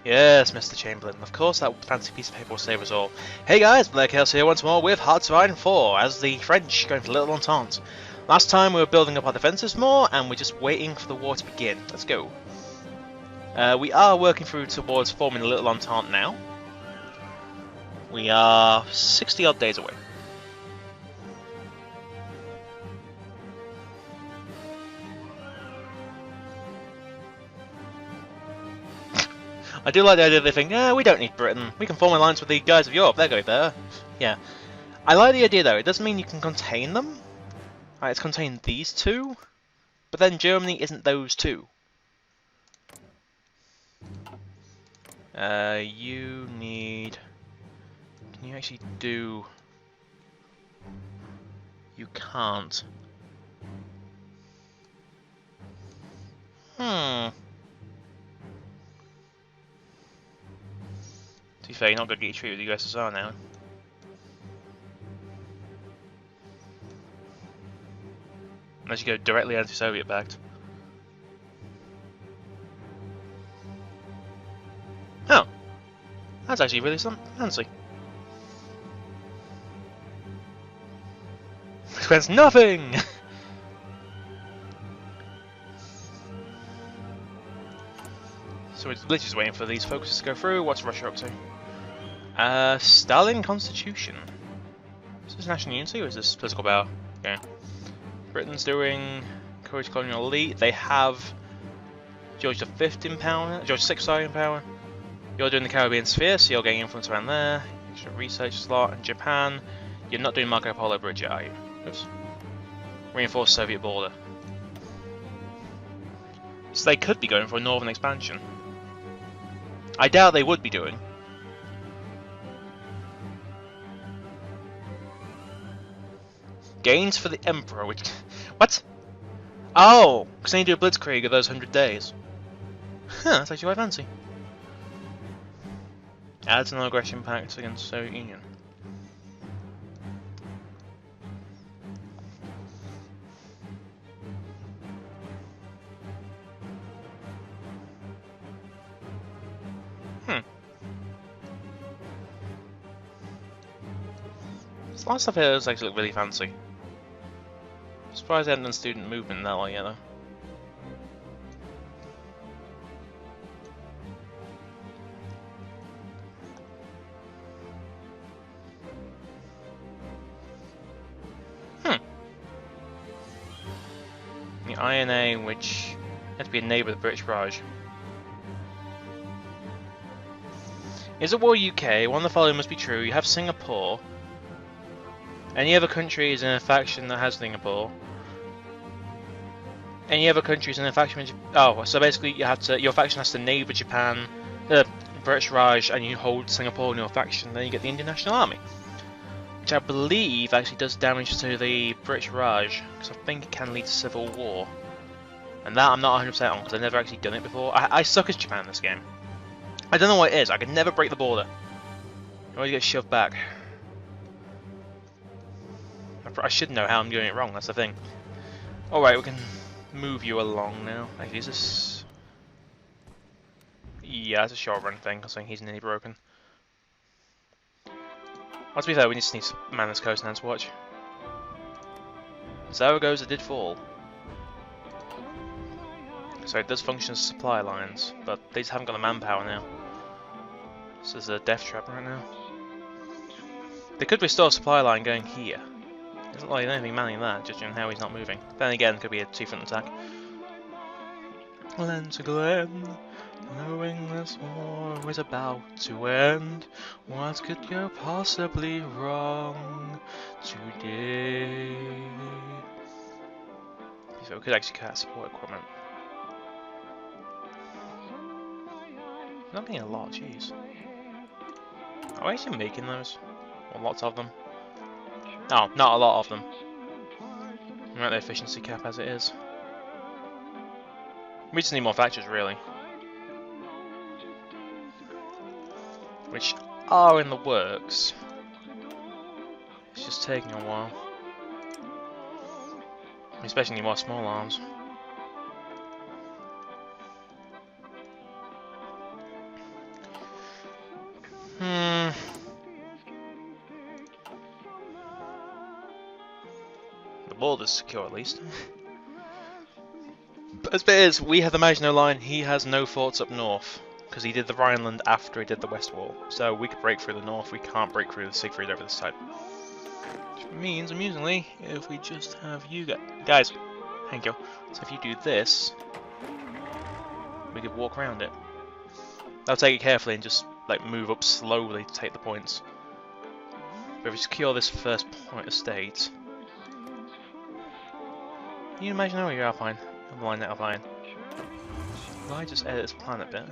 Yes, Mr. Chamberlain. Of course, that fancy piece of paper will save us all. Hey guys, Black Chaos here once more with Hearts of Iron 4 as the French going for Little Entente. Last time we were building up our defences more and we're just waiting for the war to begin. Let's go. We are working through towards forming a Little Entente now. We are 60 odd days away. I do like the idea they think, yeah, we don't need Britain. We can form alliance with the guys of Europe. They're going there. Yeah. I like the idea though. It doesn't mean you can contain them. Right, it's contained these two. But then Germany isn't those two. You need... Can you actually do... You can't. To be fair, you're not going to get treated with the USSR now. Unless you go directly anti-Soviet backed. Oh. That's actually really fancy. Expense nothing! So we're literally just waiting for these folks to go through. What's Russia up to? Stalin Constitution. Is this national unity or is this political power? Okay. Britain's doing Courage Colonial Elite. They have George V in power. George VI, sorry, in power. You're doing the Caribbean Sphere, so you're getting influence around there. Extra research slot. In Japan, you're not doing Marco Polo Bridge, are you? Oops. Reinforced Soviet border. So they could be going for a northern expansion. I doubt they would be doing. Gains for the Emperor, which... What? Oh! Because they do a Blitzkrieg of those 100 days. Huh, that's actually quite fancy. Adds an aggression pact against the Soviet Union. This last stuff here does actually look really fancy. Surprised I hadn't done student movement in that one yet though. The INA, which had to be a neighbour of the British Raj. Is it war UK? One of the following must be true. You have Singapore. Any other country is in a faction that has Singapore. Any other country is in a faction with... Oh, so basically you have to... Your faction has to neighbour Japan, British Raj, and you hold Singapore in your faction, then you get the Indian National Army. Which I believe actually does damage to the British Raj, because I think it can lead to civil war. And that I'm not 100% on, because I've never actually done it before. I suck as Japan in this game. I don't know what it is, I can never break the border. I always get shoved back. I should know how I'm doing it wrong, that's the thing. Alright, we can move you along now. Actually, is this... Yeah, it's a short run thing, because I think he's nearly broken. Well, to be fair, we just need to man this coast now to watch. Zaragoza did fall. So it does function as supply lines, but they just haven't got the manpower now. So there's a death trap right now. They could restore a supply line going here. Doesn't like anything manning that, judging how he's not moving. Then again, it could be a two-front attack. Glen to Glen, knowing this war was about to end. What could go possibly wrong today? So we could actually cut support equipment. Not being a lot, jeez. Are we actually making those? Or lots of them? No, not a lot of them. I'm at the efficiency cap as it is. We just need more factories, really. Which are in the works. It's just taking a while. We especially need more small arms. borders secure at least. But as bit is, we have the Maginot Line, he has no forts up north. Because he did the Rhineland after he did the West Wall. So we could break through the north, we can't break through the Siegfried over this side. Which means, amusingly, if we just have you guys, thank you. So if you do this, we could walk around it. I'll take it carefully and just like move up slowly to take the points. But if we secure this first point of state, can you imagine how you're Alpine? I'm line that Alpine. If I just edit this plan a bit,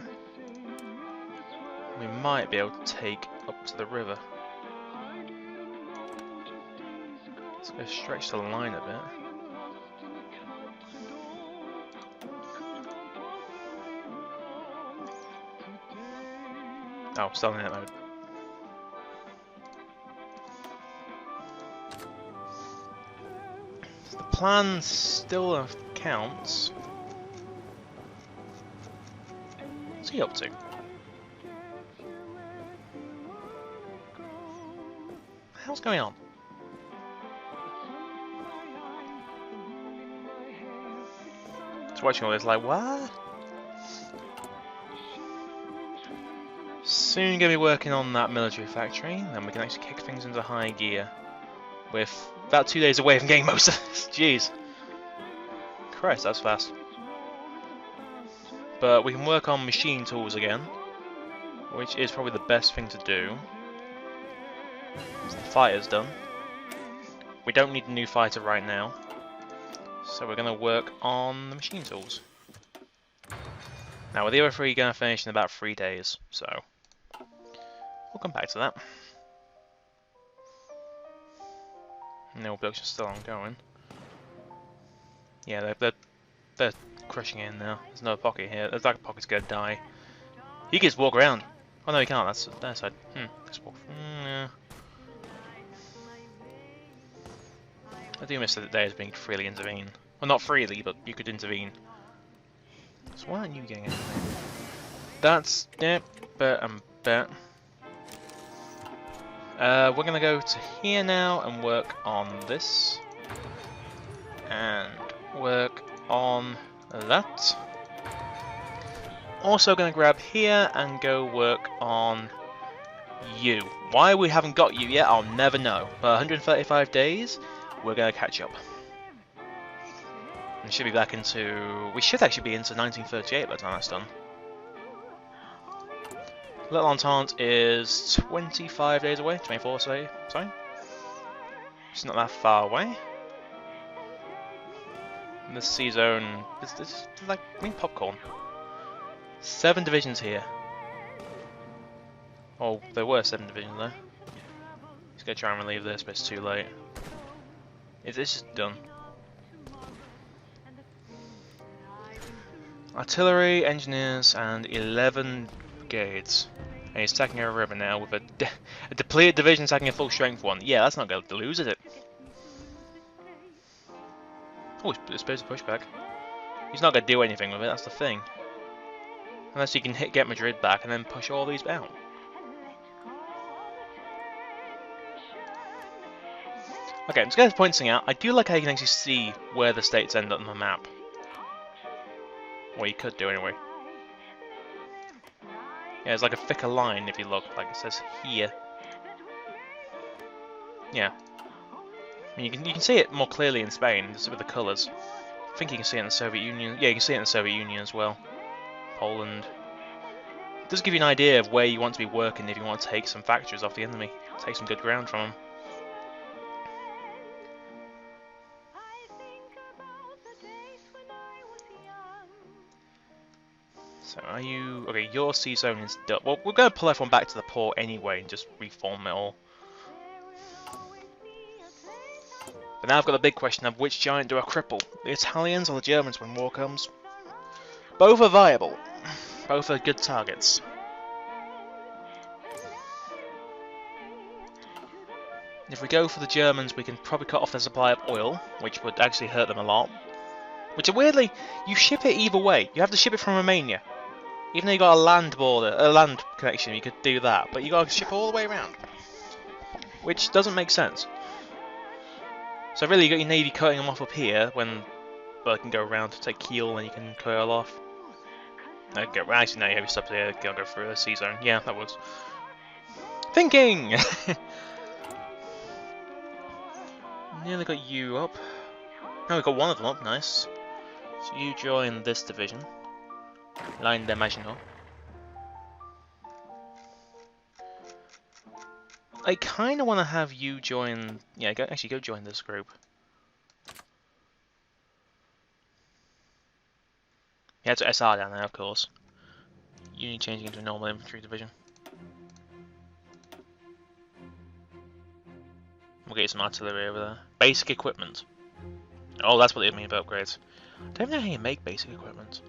we might be able to take up to the river. Let's go stretch the line a bit. Oh, still in that mode. So the plan still counts. What's he up to? What the hell's going on? Just watching all this like, what? Soon gonna be working on that military factory, then we can actually kick things into high gear. With about 2 days away from getting most of this. Jeez. Christ, that's fast. But we can work on machine tools again, which is probably the best thing to do. So the fighter's done. We don't need a new fighter right now, so we're going to work on the machine tools. Now, with the other three going to finish in about 3 days, so we'll come back to that. No, production's still ongoing. Yeah, they're crushing in now. There's no pocket here. There's like a pocket's gonna die. He can just walk around. Oh no, he can't. That's their side. Just walk. Yeah. I do miss that there's being freely intervene. Well, not freely, but you could intervene. So why aren't you getting anything? That's bet and bet. We're gonna go to here now and work on this, and work on that. Also gonna grab here and go work on you. Why we haven't got you yet, I'll never know. But 135 days, we're gonna catch up. And should be back into. We should actually be into 1938 by the time that's done. Little Entente is 25 days away, 24, sorry. It's not that far away. And the sea zone is like popcorn. 7 divisions here. Oh, there were 7 divisions there. Just gonna try and relieve this, but it's too late. It's just done. Artillery, engineers, and 11 brigades. And he's attacking a river now with a depleted division attacking a full strength one. Yeah, that's not going to lose, is it? Oh, it's supposed to push back. He's not going to do anything with it, that's the thing. Unless he can get Madrid back and then push all these out. Okay, I'm just going to point something out. I do like how you can actually see where the states end up on the map. Or you could do anyway. Yeah, it's like a thicker line if you look, like it says here. Yeah. I mean, you can see it more clearly in Spain, just with the colours. I think you can see it in the Soviet Union. Yeah, you can see it in the Soviet Union as well. Poland. It does give you an idea of where you want to be working if you want to take some factories off the enemy. Take some good ground from them. So are you... Okay, your sea zone is done. Well, we're going to pull everyone back to the port anyway and just reform it all. But now I've got the big question of which giant do I cripple? The Italians or the Germans when war comes? Both are viable. Both are good targets. If we go for the Germans, we can probably cut off their supply of oil, which would actually hurt them a lot. Which, weirdly, you ship it either way. You have to ship it from Romania. Even though you got a land border, a land connection, you could do that. But you got to ship all the way around. Which doesn't make sense. So really you got your navy cutting them off up here when I can go around to take Kiel and you can cut it all off. Okay, well, actually no, you have your stuff there, go through the sea zone. Yeah, that works. Thinking! Nearly got you up. No, we got one of them up, nice. So you join this division. Line de Maginot. I kind of want to have you join... Yeah, actually go join this group. Yeah, it's SR down there, of course. You need changing into a normal infantry division. We'll get you some artillery over there. Basic equipment. Oh, that's what they mean about upgrades. I don't know how you make basic equipment.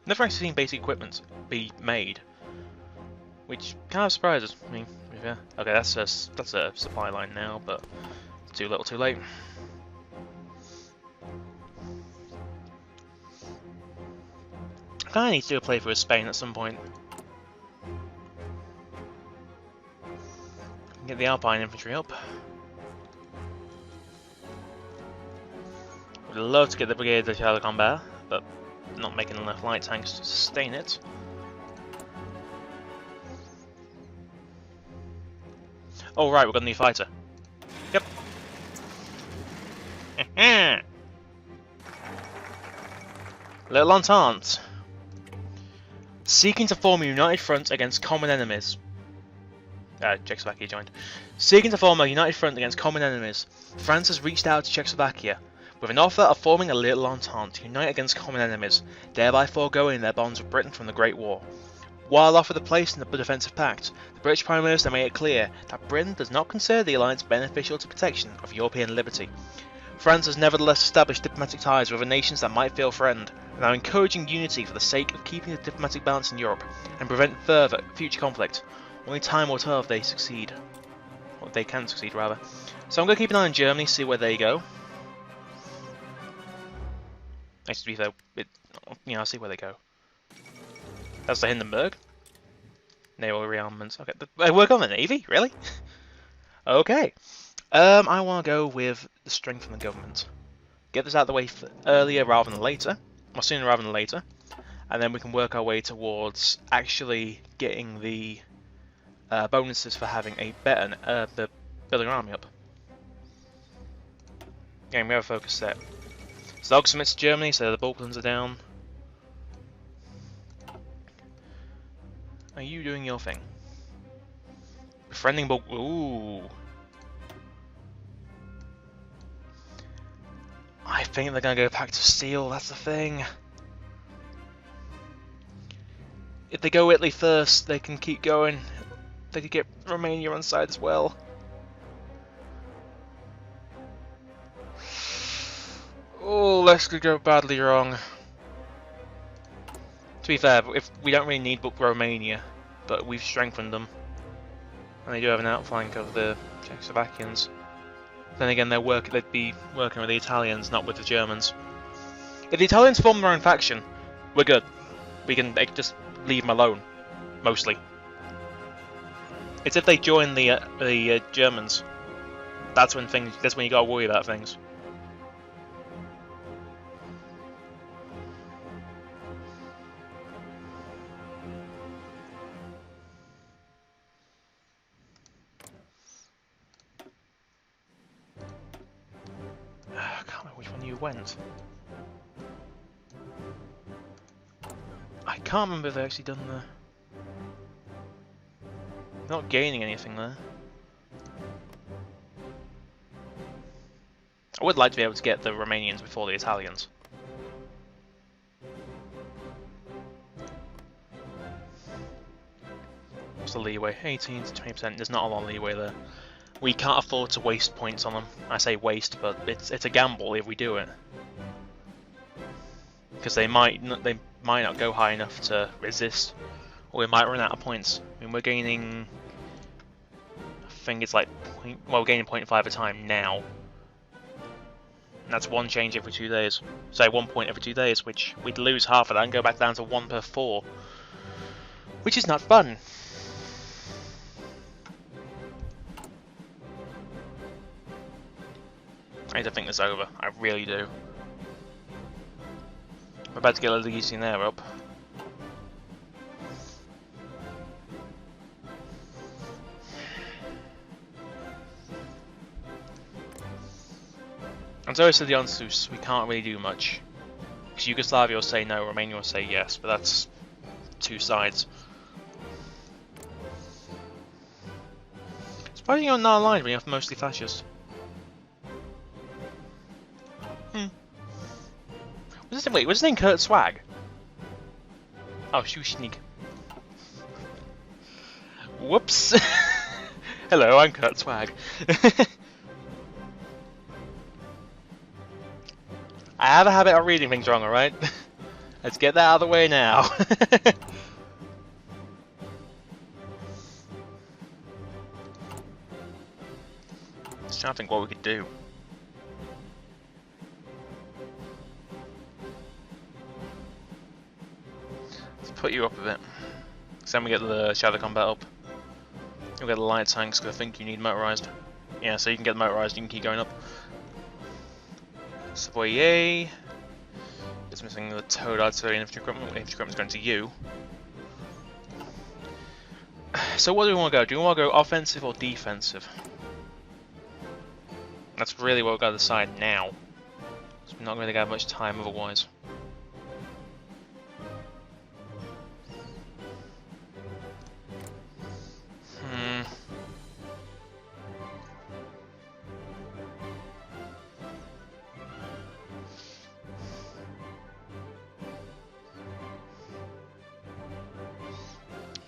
Never actually seen basic equipment be made, which kind of surprises me. Yeah. Okay, that's a supply line now, but too little, too late. I kind of need to do a playthrough of Spain at some point. Get the Alpine infantry up. Would love to get the Brigade de Combat, but not making enough light tanks to sustain it. Oh right, we've got a new fighter. Yep. Little Entente. Seeking to form a united front against common enemies. Czechoslovakia joined. Seeking to form a united front against common enemies, France has reached out to Czechoslovakia with an offer of forming a Little Entente to unite against common enemies, thereby foregoing their bonds with Britain from the Great War. While offered a place in the defensive pact, the British Prime Minister made it clear that Britain does not consider the alliance beneficial to protection of European liberty. France has nevertheless established diplomatic ties with other nations that might feel threatened, and are encouraging unity for the sake of keeping the diplomatic balance in Europe and prevent further future conflict. Only time will tell if they succeed. Or they can succeed, rather. So I'm going to keep an eye on Germany, see where they go. Actually, to be fair, I'll see where they go. That's the Hindenburg. Naval rearmaments. Okay, they work on the Navy? Really? Okay. I want to go with the strength of the government. Get this out of the way earlier rather than later. Or sooner rather than later. And then we can work our way towards actually getting the bonuses for having a better building an army up. Again, we have a focus set. So Zog submits to Germany, so the Balkans are down. Are you doing your thing? Befriending Ooh. I think they're going to go back to steel, that's the thing. If they go Italy first, they can keep going. They could get Romania on side as well. Oh, this could go badly wrong. To be fair, if we don't really need Romania, but we've strengthened them, and they do have an outflank of the Czechoslovakians. Then again, they'd be working with the Italians, not with the Germans. If the Italians form their own faction, we're good. We can just leave them alone, mostly. It's if they join the Germans. That's when you gotta worry about things. I can't remember which one you went. I can't remember if they actually done the... Not gaining anything there. I would like to be able to get the Romanians before the Italians. What's the leeway? 18 to 20%. There's not a lot of leeway there. We can't afford to waste points on them. I say waste, but it's a gamble if we do it. Because they might not go high enough to resist, or we might run out of points. I mean, we're gaining... I think it's like... we're gaining 0.5 at a time now. And that's one change every 2 days. So 1 point every 2 days, which we'd lose half of that and go back down to 1 per 4. Which is not fun. I need to think this over. I really do. I'm about to get a Legionnaire up. And so to the Onsus, we can't really do much. Because Yugoslavia will say no, Romania will say yes, but that's two sides. Surprising you're not aligned when you have mostly fascists. Wait, was his name Kurt Swag? Oh, Shushnik. Whoops. Hello, I'm Kurt Swag. I have a habit of reading things wrong, alright? Let's get that out of the way now. Just trying to think what we could do. Let's put you up a bit. So then we get the shadow combat up. You'll get the light tanks because I think you need motorized. Yeah, so you can get motorized, you can keep going up. Savoyer. It's missing the Toad artillery infantry equipment. Infantry equipment's going to you. So what do we want to go? Do we want to go offensive or defensive? That's really what we've got to decide now. So we're not going to have much time otherwise.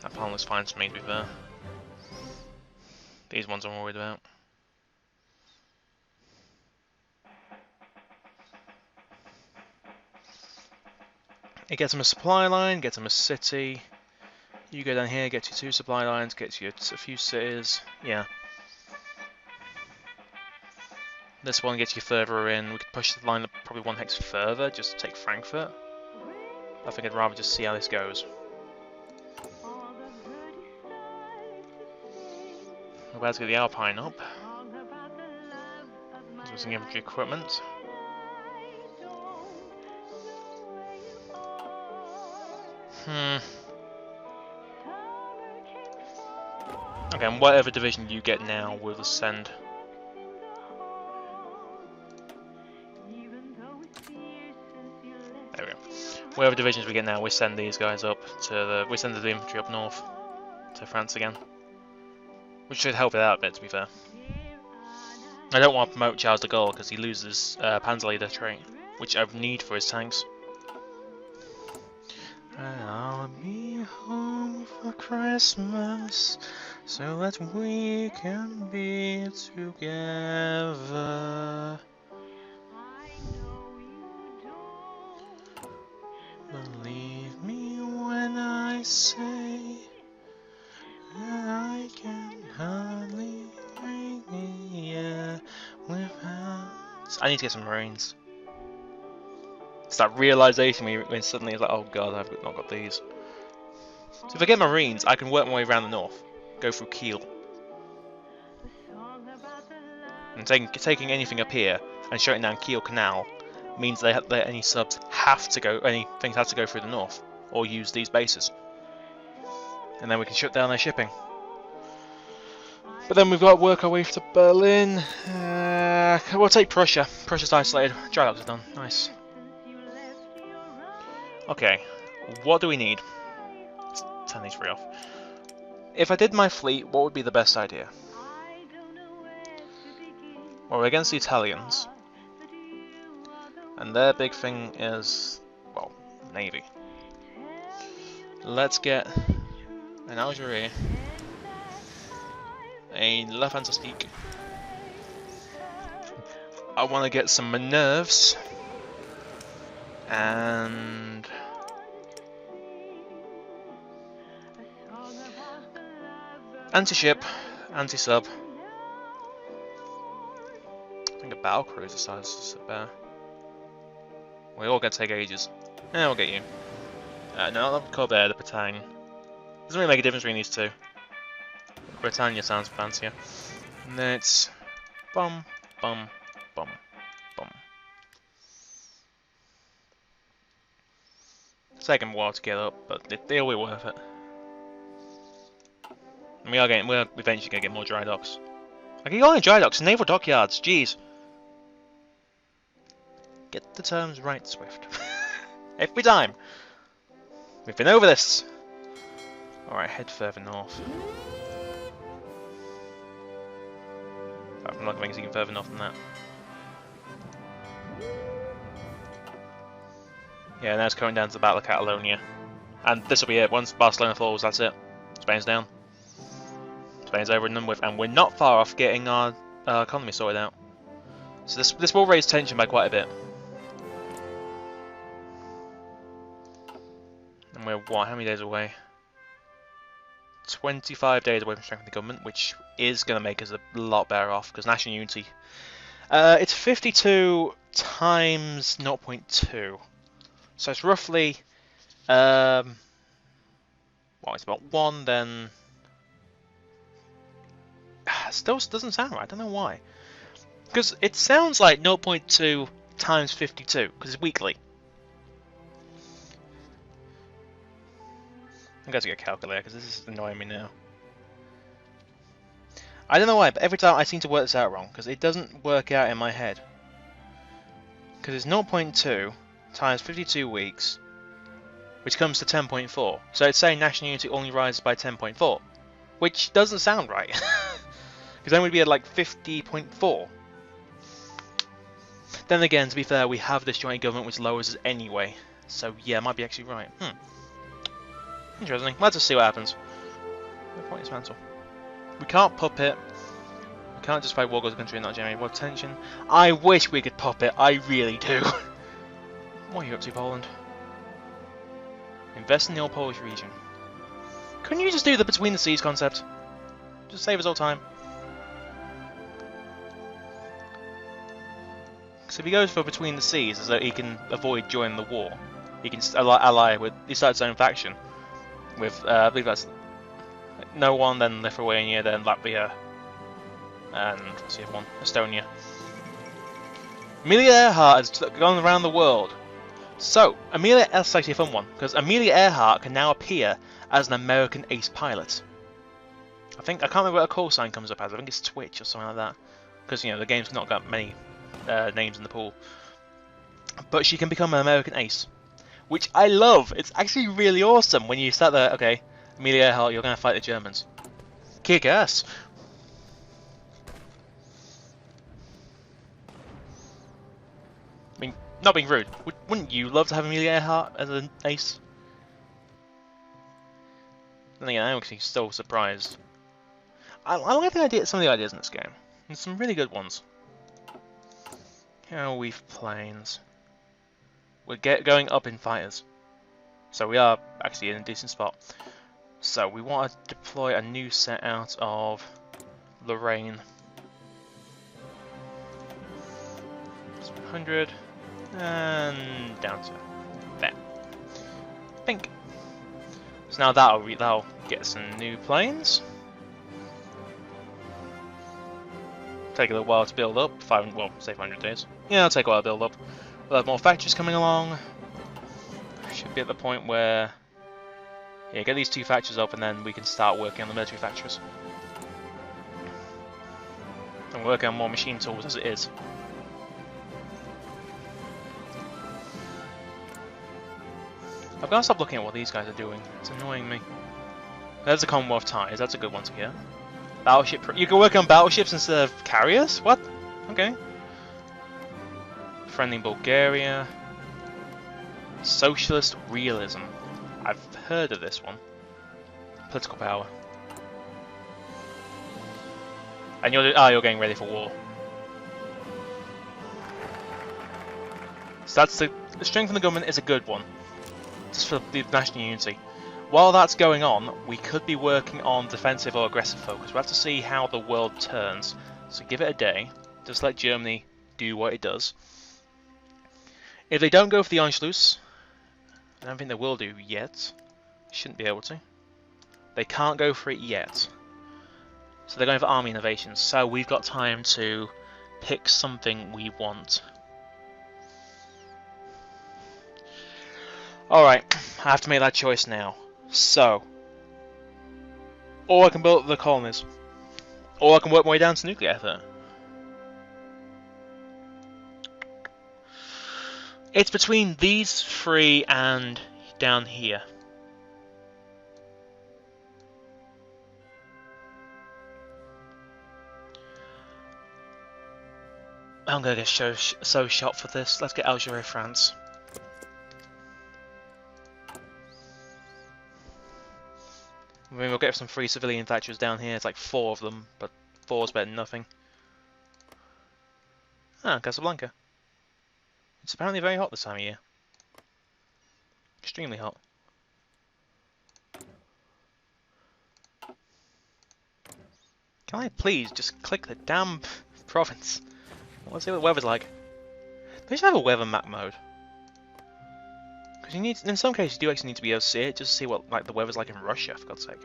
That plan looks fine to me, to be fair. These ones I'm worried about. It gets them a supply line, gets them a city. You go down here, get you 2 supply lines, get you a few cities. Yeah. This one gets you further in. We could push the line up probably 1 hex further, just to take Frankfurt. I think I'd rather just see how this goes. We're about to get the Alpine up. There's some infantry equipment. Okay, and whatever division you get now, we'll just send. There we go. Whatever divisions we get now, we send these guys up to the. We send the infantry up north to France again, which should help it out a bit, to be fair. I don't want to promote Charles de Gaulle because he loses Panzer Leader trait, which I need for his tanks. I'll be home for Christmas so that we can be together. Believe me when I say I can hardly breathe the air without. I need to get some Marines. It's that realization when suddenly it's like, oh god, I've not got these. So if I get Marines, I can work my way around the north, go through Kiel. And taking anything up here and shutting down Kiel Canal means that any subs have to go, any things have to go through the north, or use these bases. And then we can shut down their shipping. But then we've got to work our way to Berlin. We'll take Prussia. Prussia's isolated. Drylox is done. Nice. Okay, what do we need? Let's turn these 3 off. If I did my fleet, what would be the best idea? Well, we're against the Italians. And their big thing is, well, Navy. Let's get an Algeria, a La Fantastique. I want to get some Minerves. And anti-ship, anti-sub. I think a battle cruiser size is sit there. We're all gonna take ages. Yeah, we'll get you. No, not Colbert, the Bretagne. Doesn't really make a difference between these two. Britannia sounds fancier. And then it's bum, bum, bum. It's taking a while to get up, but they'll be worth it. And we're eventually gonna get more dry docks. I can go on dry docks, naval dockyards. Jeez. Get the terms right, Swift. Every time. We've been over this. All right, head further north. I'm not going even further north than that. Yeah, now it's coming down to the Battle of Catalonia. And this will be it. Once Barcelona falls, that's it. Spain's down. Spain's over and done with. And we're not far off getting our economy sorted out. So this will raise tension by quite a bit. And we're, what, how many days away? 25 days away from strengthening the government, which is going to make us a lot better off, because national unity. It's 52 times 0.2. So it's roughly, well, it's about 1, then... Still doesn't sound right, I don't know why. Because it sounds like 0.2 times 52, because it's weekly. I'm going to get a calculator, because this is annoying me now. I don't know why, but every time I seem to work this out wrong, because it doesn't work out in my head. Because it's 0.2 times 52 weeks, which comes to 10.4. So it's saying national unity only rises by 10.4, which doesn't sound right. Because then we'd be at like 50.4. Then again, to be fair, we have this joint government which lowers us anyway. So yeah, it might be actually right. Interesting. Let's just see what happens. No point in dismantle. We can't puppet. We can't just fight war goes the country and not generate war tension. I wish we could puppet. I really do. What are you up to, Poland? Invest in the old Polish region. Couldn't you just do the between the seas concept? Just save us all time. Because if he goes for between the seas, as though he can avoid joining the war, he can ally with. He starts his own faction with. I believe that's no one, then Lithuania, then Latvia, and what's the other one? Estonia. Amelia Earhart has gone around the world. So, that's actually a fun one, because Amelia Earhart can now appear as an American ace pilot. I can't remember what a call sign comes up as. I think it's Twitch or something like that, because you know the game's not got many names in the pool. But she can become an American ace, which I love. It's actually really awesome when you start there. Okay, Amelia Earhart, you're going to fight the Germans. Kick ass. I mean, not being rude, wouldn't you love to have Amelia Earhart as an ace? Then again, I'm actually still surprised. I like the idea, some of the ideas in this game. There's some really good ones. How weave planes. We're going up in fighters, so we are actually in a decent spot. So we want to deploy a new set out of Lorraine. 100 and down to there. Pink. So now that'll get some new planes. Take a little while to build up. Say 500 days. Yeah, it'll take a while to build up. We'll have more factories coming along. Should be at the point where, yeah, get these 2 factories up, and then we can start working on the military factories. And working on more machine tools as it is. I've got to stop looking at what these guys are doing. It's annoying me. There's the Commonwealth ties. That's a good one to get. Battleship. You can work on battleships instead of carriers? What? Okay. Friendly Bulgaria. Socialist realism. I've heard of this one. Political power. And you're getting ready for war. So that's the strength of the government is a good one. Just for the national unity. While that's going on, we could be working on defensive or aggressive focus. We have to see how the world turns. So give it a day. Just let Germany do what it does. If they don't go for the Anschluss, I don't think they will do yet. Shouldn't be able to. They can't go for it yet. So they're going for army innovations. So we've got time to pick something we want. Alright, I have to make that choice now. So, or I can build up the colonies, or I can work my way down to nuclear effort. It's between these three and down here. I'm gonna get so shot for this. Let's get Algeria, France. I mean, we'll get some free civilian thatchers down here. It's like 4 of them, but 4's better than nothing. Ah, Casablanca. It's apparently very hot this time of year. Extremely hot. Can I please just click the damn province? Let's see what the weather's like. They should have a weather map mode. Because you need, in some cases, you do actually need to be able to see it, just to see what like the weather's like in Russia, for God's sake.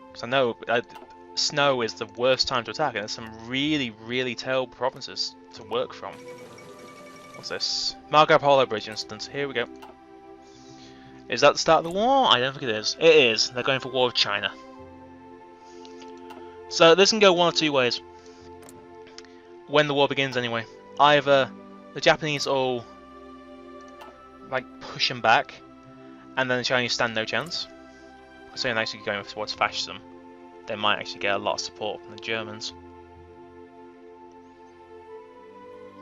Because I know snow is the worst time to attack, and there's some really, really terrible provinces to work from. What's this? Marco Polo Bridge instance. Here we go. Is that the start of the war? I don't think it is. It is. They're going for war with China. So this can go one of two ways. When the war begins, anyway. Either the Japanese all like push them back, and then the Chinese stand no chance. So they're actually going towards fascism. They might actually get a lot of support from the Germans.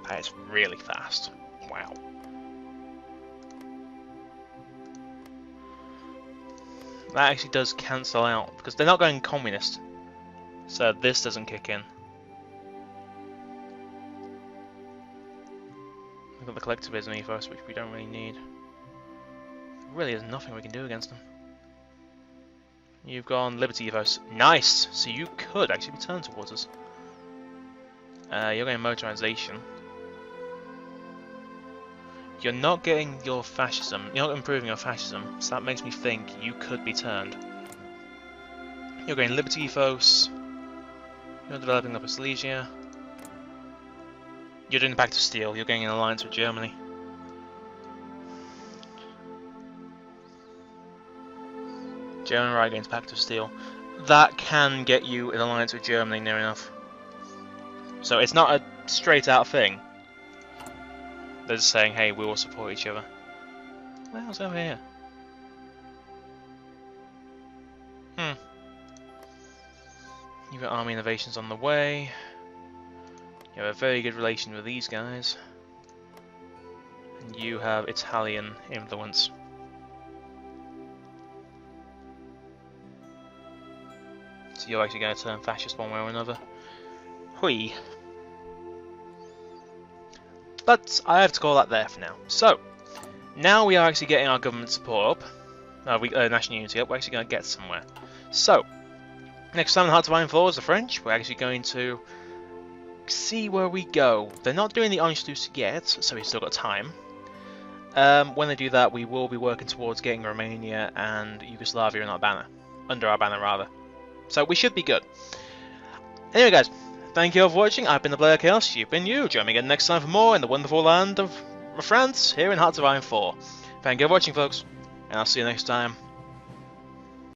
That is really fast. Wow. That actually does cancel out because they're not going communist. So this doesn't kick in. We've got the collectivism ethos, which we don't really need. There really is nothing we can do against them. You've gone Liberty ethos. Nice! So you could actually return towards us. You're going motorization. You're not getting your fascism. You're not improving your fascism. So that makes me think you could be turned. You're going Liberty ethos. You're developing Upper Silesia. You're doing the Pact of Steel. You're getting an alliance with Germany. German right against Pact of Steel. That can get you an alliance with Germany near enough. So it's not a straight out thing. They're just saying, hey, we will support each other. What the hell's over here? You've got army innovations on the way. You have a very good relation with these guys. And you have Italian influence. So you're actually going to turn fascist one way or another. Hui. But I have to call that there for now. So, now we are actually getting our government support up. National unity up. We're actually going to get somewhere. So, next time in Hearts of Iron 4 is the French. We're actually going to see where we go. They're not doing the Anschluss yet, so we've still got time. When they do that, we will be working towards getting Romania and Yugoslavia in our banner. Under our banner, rather. So we should be good. Anyway, guys, thank you all for watching. I've been the Blair Chaos. You've been you. Join me again next time for more in the wonderful land of France, here in Hearts of Iron 4. Thank you for watching, folks, and I'll see you next time.